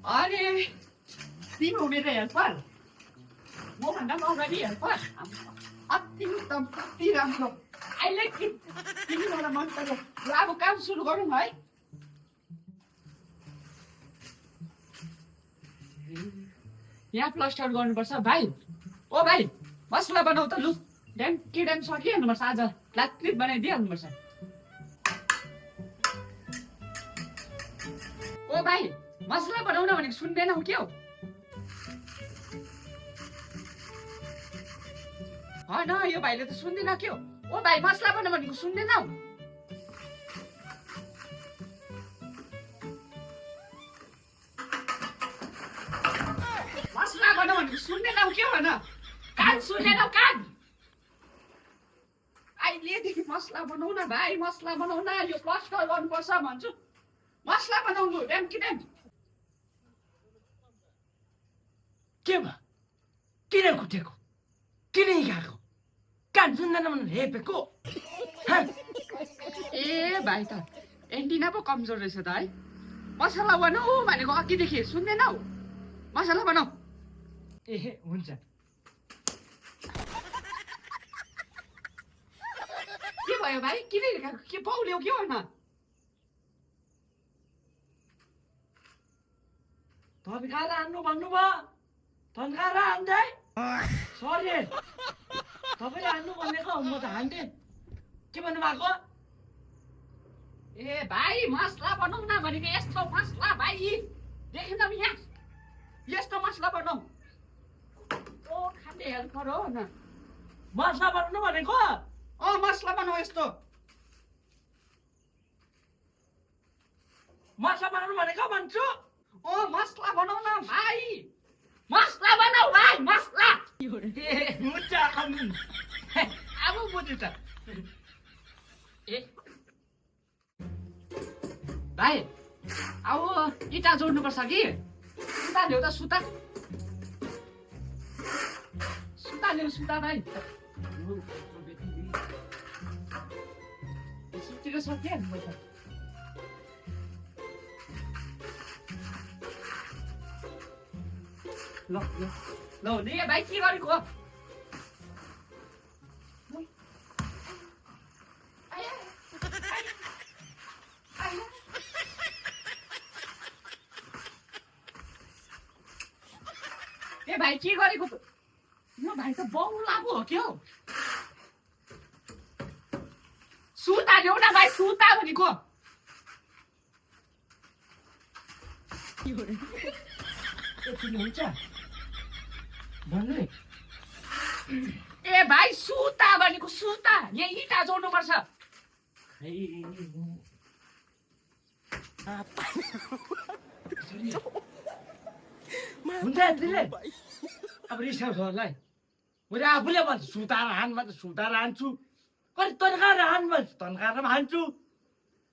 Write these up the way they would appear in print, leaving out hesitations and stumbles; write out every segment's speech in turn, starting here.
अरे तिमी हो मेरो हेल्पर मभन्दा पनि अगाडि हेल्पर अत्यन्तम कति राम्रो अहिले तिमी मलाई मन पर्यो ल अब काम सुरु गरौँ है यहाँ प्लास्टर गर्नुपर्छ भाइ ओ भाइ मसला बनाऊ त लु ड्याम के ड्याम सकिहाल्नुपर्छ आज लात्रित बनाइदिइहाल्नुपर्छ ओ भाइ मसला बनाउन भनेको सुन्दैनौ के हो होइन यो भाइले त सुन्दैन के हो ओ भाइ मसला बनाउन भनेको सुन्दैनौ मसला बनाउन भनेको सुन्दैनौ के हो न कान सुन्दैनौ कान अहिलेदेखि मसला बनाउ न भाइ मसला बनाउ न यो प्लास्टर गर्नुपर्छ भन्छु मसला बनाउनु ड्याम कि ड्याम के भयो किन कुटेको किन हिँडेको कान सुन्दैन भने हेपेको ए भाइ त एन्टिना पो कमजोर रहेछ त है मसला बनाऊ भनेको अघिदेखि सुन्दैनौ मसला बनाऊ ए हुन्छ के भयो भाइ किन हिँडेको के पौल्यौ के होइन तपाईँ कहाँ हान्नु भन्नुभयो तन्काएर हान्दै सरी तपाईँले हान्नु भनेको म त हान्थेँ के भन्नुभएको ए भाइ मसला बनाऊ न भनेको यस्तो मसला भाइ देखेन यहाँ यस्तो मसला बनाऊ ओ खाने हेल्पर हो न मसला बनाउनु भनेको मसला बनाऊ यस्तो मसला बनाउनु भनेको भन्छु मसला बनाऊ न भाइ मसला बनाऊ भाइ मसला ए हुन्छ अब बुझ्यो त ए भाइ अब इँटा जोड्नुपर्छ कि सुता ल्याउ त सुता सुता ल्याउ सुता भाइ सुतिर सकिहाल्नु त ल ल ल नि भाइ के गरेको ए भाइ के गरेको यो भाइ त बौला पो हो के हो सुता ल्याउ न भाइ सुता भनेको एकचोटि हुन्छ भन्नु ए भाइ सुता भनेको सुता यहाँ इँटा जोड्नुपर्छ हुन्छ यतिले अब रिसाउँछ होला मैले आफूले भन्छु सुताएर हान भन्छ सुताएर हान्छु कति तन्काएर हान भन्छ तन्काएर पनि हान्छु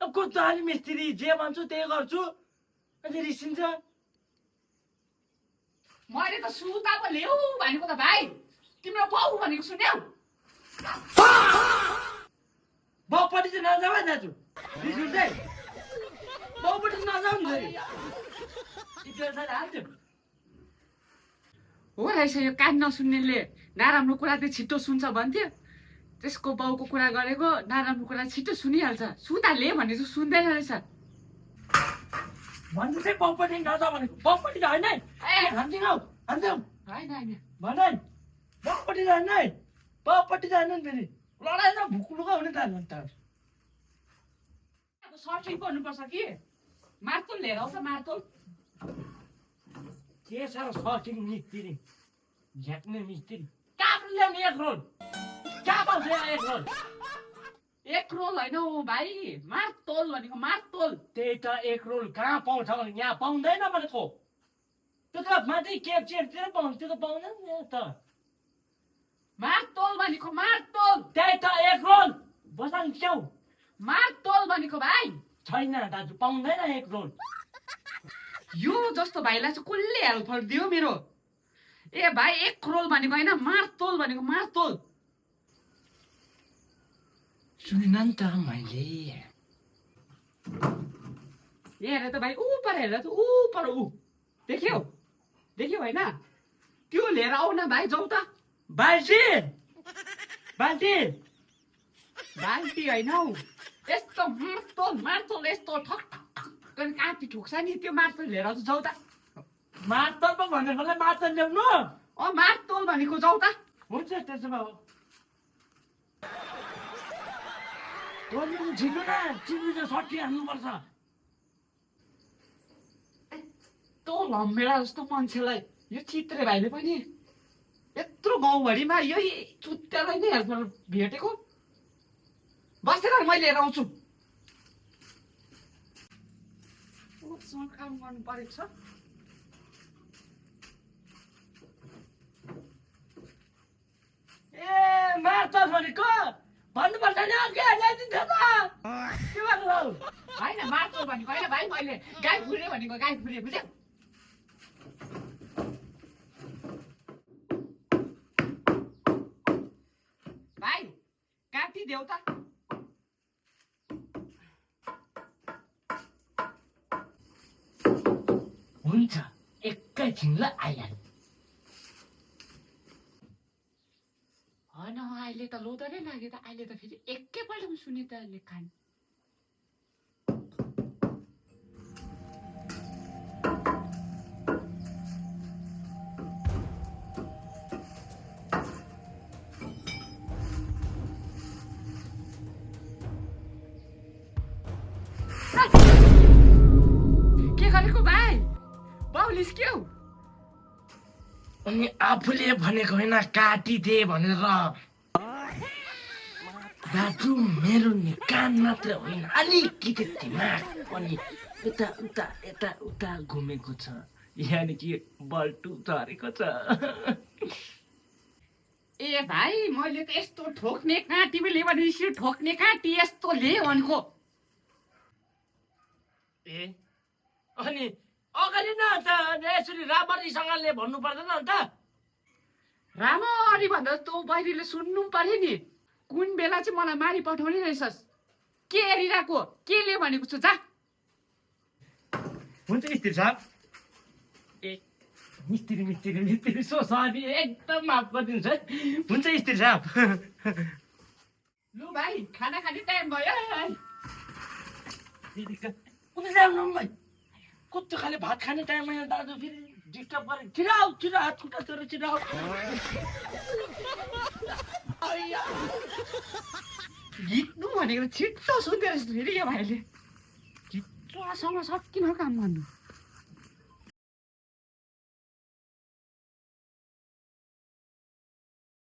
अब कुद्दाखेरि मिस्त्री जे भन्छु त्यही गर्छु अनि रिसिन्छ मैले त सुता पो ल्याऊ भनेको त भाइ तिम्रो बाउ भनेको सुन्यौ बाउपट्टि चाहिँ नजाऊ है दाजु रिस उठ्छ है बाउपट्टि नजाऊ नि हाल्थ्यो हो रहेछ यो कान नसुन्नेले नराम्रो कुरा चाहिँ छिट्टो सुन्छ भन्थ्यो त्यसको बाउको कुरा गरेको नराम्रो कुरा छिट्टो सुनिहाल्छ सुता ले भने चाहिँ सुन्दैन रहेछ भन्नु चाहिँ बाउपट्टि नजाऊ भनेको बाउपट्टि त होइन है हान्दिनौ हान्थ्यौ होइन होइन भन बाउपट्टि जान्न है बाउपट्टि जानु नि फेरि लडाइमा भुकुलुका हुने त अब सर्टिङ गर्नुपर्छ कि मार्तोल लिएर आउँछ मार्तोल के साह्रो सर्टिङ मिस्त्री झ्याक्ने मिस्त्री कहाँ ल्याउने एक रोल कहाँ पाउँछ एक रोल एक रोल होइन हौ भाइ मार्तोल भनेको मार्तोल त्यही त एक रोल कहाँ पाउँछ भने यहाँ पाउँदैन भनेको त्यो त माथि केपचेरतिर पाउँछ त्यो त पाउँदैन नि त मार्तोल भनेको मार्तोल त्यही त एक रोल बसान च्याउ मार्तोल भनेको भाइ छैन दाजु पाउँदैन एक रोल यो जस्तो भाइलाई चाहिँ कसले हेल्पर दियो मेरो ए भाइ एक रोल भनेको होइन मार्तोल भनेको मार्तोल सुनेन नि त मैले हेर त भाइ ऊ पर हेर त ऊ पर ऊ देख्यौ होइन त्यो लिएर आऊ न भाइ जाउँ त बाल्टी बाल्टी बाल्टी होइन हौ यस्तो मार्तोल यस्तो ठक ठक काँटी ठोक्छ नि त्यो मार्तोल लिएर आउँछ जाउँ त मार्तल पो भनेकोलाई मार्तल ल्याउनु मार्तोल भनेको जाउँ त हुन्छ त्यसो भए हो तैँले छिटो न चिप्लो सट्टी हान्नुपर्छ यस्तो लम्बेडा जस्तो मान्छेलाई यो चित्रे भाइले पनि यत्रो गाउँभरिमा यही चुत्यालाई नै हेर्न भेटेको बसेर मैले लिएर आउँछु काम गर्नु परेको छ ए मार्तल भनेको भन्नुपर्छ नि के ल्याइदिन्छ त के गर्नु होइन मार्तोल भनेको होइन भाइ मैले गाई फुरे भनेको गाई फुरे बुझ्यौ भाइ काटिदेऊ त हुन्छ एकैछिनलाई आइहाल्नु होइन अहिले त लोदरै लाग्यो त अहिले त फेरि एकैपल्टमा सुनिताले खाने के गरेको भाइ बाउलिस के हौ अनि आफूले भनेको होइन काटिदे भनेर दाजु मेरो नि कान मात्र होइन अलिकति दिमाग पनि यता उता यता उता घुमेको छ यानि कि बल्टु झरेको छ ए भाइ मैले त यस्तो ठोक्ने काँटी मैले भनेपछि ठोक्ने काँटी यस्तो ले भनेको ए अनि अगाडि न अन्त यसरी राम्ररीसँगले भन्नु पर्दैन अन्त राम्ररी भन्दा तँ बहिनीले सुन्नु पर्यो नि कुन बेला चाहिँ मलाई मारी पठाउने रहेछस् के हेरिरहेको के ले भनेको छु जा हुन्छ स्त्री साहब ए मिस्त्री सो सरी एकदम माफ गरिदिनुहोस् है हुन्छ स्त्री साहब लु भाइ खाना खाने टाइम भयो कस्तो खाले भात खाने टाइममा यहाँ दाजु फेरि डिस्टर्ब गरेँ छिटो हात खुट्टा चोरेर छिटो गीतनु भनेको छिट्टो सुन्दै रहेछ फेरि यो भाइले छिट्टोसँग सकिन काम गर्नु